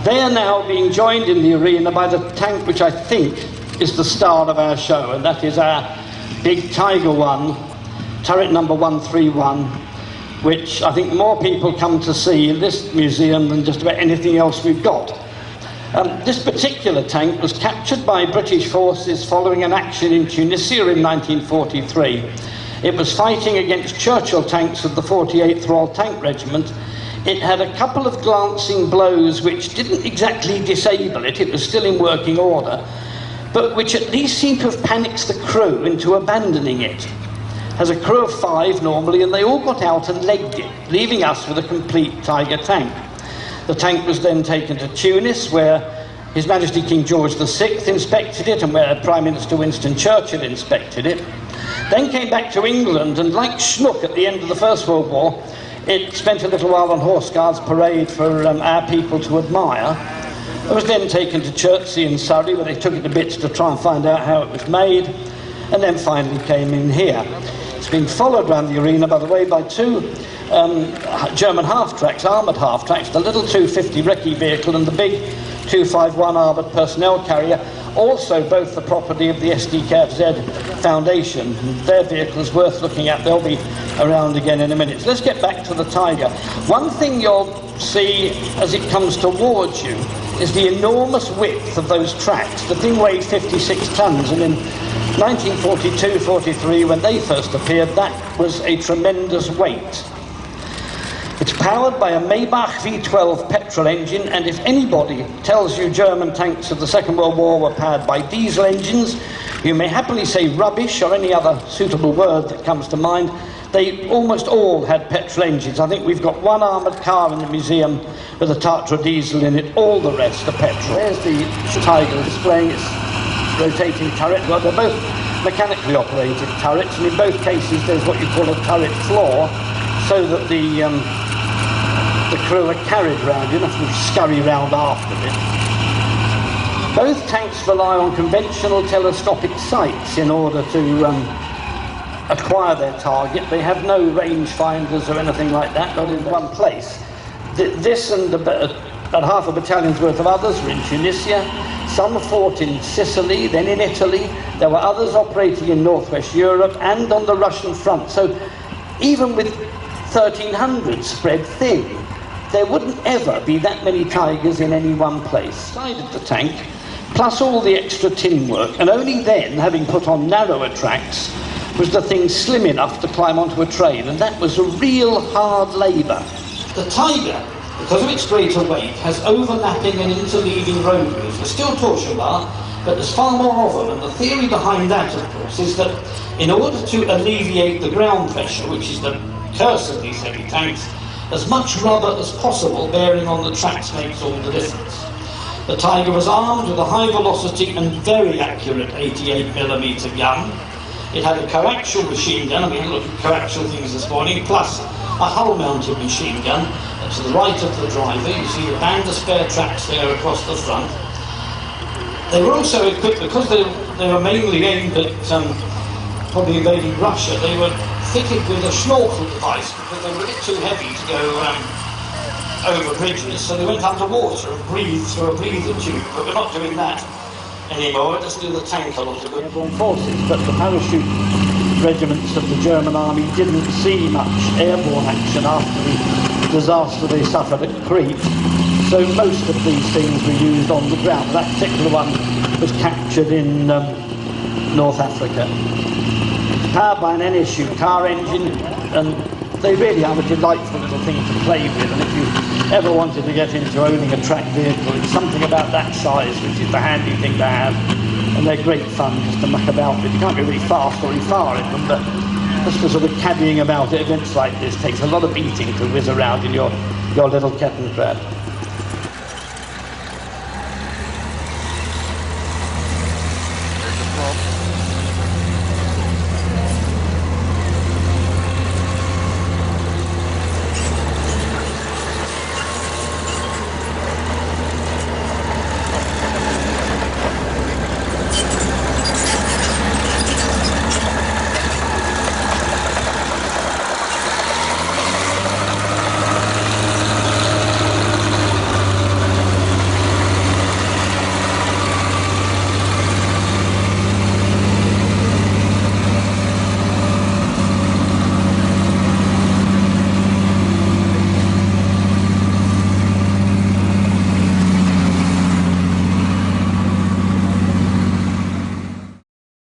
They are now being joined in the arena by the tank which I think is the star of our show, and that is our big Tiger 1, turret number 131, which I think more people come to see in this museum than just about anything else we've got. This particular tank was captured by British forces following an action in Tunisia in 1943. It was fighting against Churchill tanks of the 48th Royal Tank Regiment. It had a couple of glancing blows which didn't exactly disable it, it was still in working order, but which at least seemed to have panicked the crew into abandoning it. Has a crew of 5 normally, and they all got out and legged it, leaving us with a complete Tiger tank. The tank was then taken to Tunis, where His Majesty King George VI inspected it, and where Prime Minister Winston Churchill inspected it. Then came back to England, and like Schnook at the end of the First World War, it spent a little while on Horse Guards Parade for our people to admire. It was then taken to Chertsey in Surrey, where they took it to bits to try and find out how it was made, and then finally came in here. It's been followed around the arena, by the way, by 2 German half-tracks, armoured half-tracks, the little 250 recce vehicle and the big 251 armoured personnel carrier, also both the property of the SDKFZ Foundation. Their vehicle is worth looking at. They'll be around again in a minute. So let's get back to the Tiger. One thing you'll see as it comes towards you is the enormous width of those tracks. The thing weighed 56 tonnes, and in 1942-43, when they first appeared, that was a tremendous weight. It's powered by a Maybach V12 petrol engine, and if anybody tells you German tanks of the Second World War were powered by diesel engines, you may happily say rubbish or any other suitable word that comes to mind. They almost all had petrol engines. I think we've got 1 armoured car in the museum with a Tatra diesel in it, all the rest are petrol. There's the Tiger displaying its rotating turret. Well, they're both mechanically operated turrets, and in both cases there's what you call a turret floor, so that the crew are carried round, you don't have to scurry round after it. Both tanks rely on conventional telescopic sights in order to acquire their target. They have no range finders or anything like that, not in one place. This and about half a battalion's worth of others were in Tunisia. Some fought in Sicily, then in Italy. There were others operating in northwest Europe and on the Russian front. So even with 1,300 spread thin, there wouldn't ever be that many Tigers in any one place. Side of the tank, plus all the extra tin work, and only then, having put on narrower tracks, was the thing slim enough to climb onto a train, and that was a real hard labour. The Tiger, because of its greater weight, has overlapping and interleaving roadways. There's still torsion bar, but there's far more of them, and the theory behind that, of course, is that in order to alleviate the ground pressure, which is the curse of these heavy tanks, as much rubber as possible bearing on the tracks makes all the difference. The Tiger was armed with a high velocity and very accurate 88mm gun. It had a coaxial machine gun, we had a look at coaxial things this morning, plus a hull-mounted machine gun. And to the right of the driver, you see the band of spare tracks there across the front. They were also equipped, because they were mainly aimed at probably invading Russia, they were fitted with a snorkel device because they were a bit too heavy to go over bridges, so they went underwater and breathed through a breather tube, but we're not doing that anymore. We'll just do the tank a lot of good. Airborne forces, but the parachute regiments of the German army didn't see much airborne action after the disaster they suffered at Crete, so most of these things were used on the ground. That particular one was captured in North Africa. Powered by an NSU car engine, and they really are a delightful little thing to play with, and if you ever wanted to get into owning a track vehicle, it's something about that size which is the handy thing to have, and they're great fun just to muck about with. You can't go really fast or really far in them, but just for sort of caddying about at events like this takes a lot of beating to whiz around in your little Kettenkrad.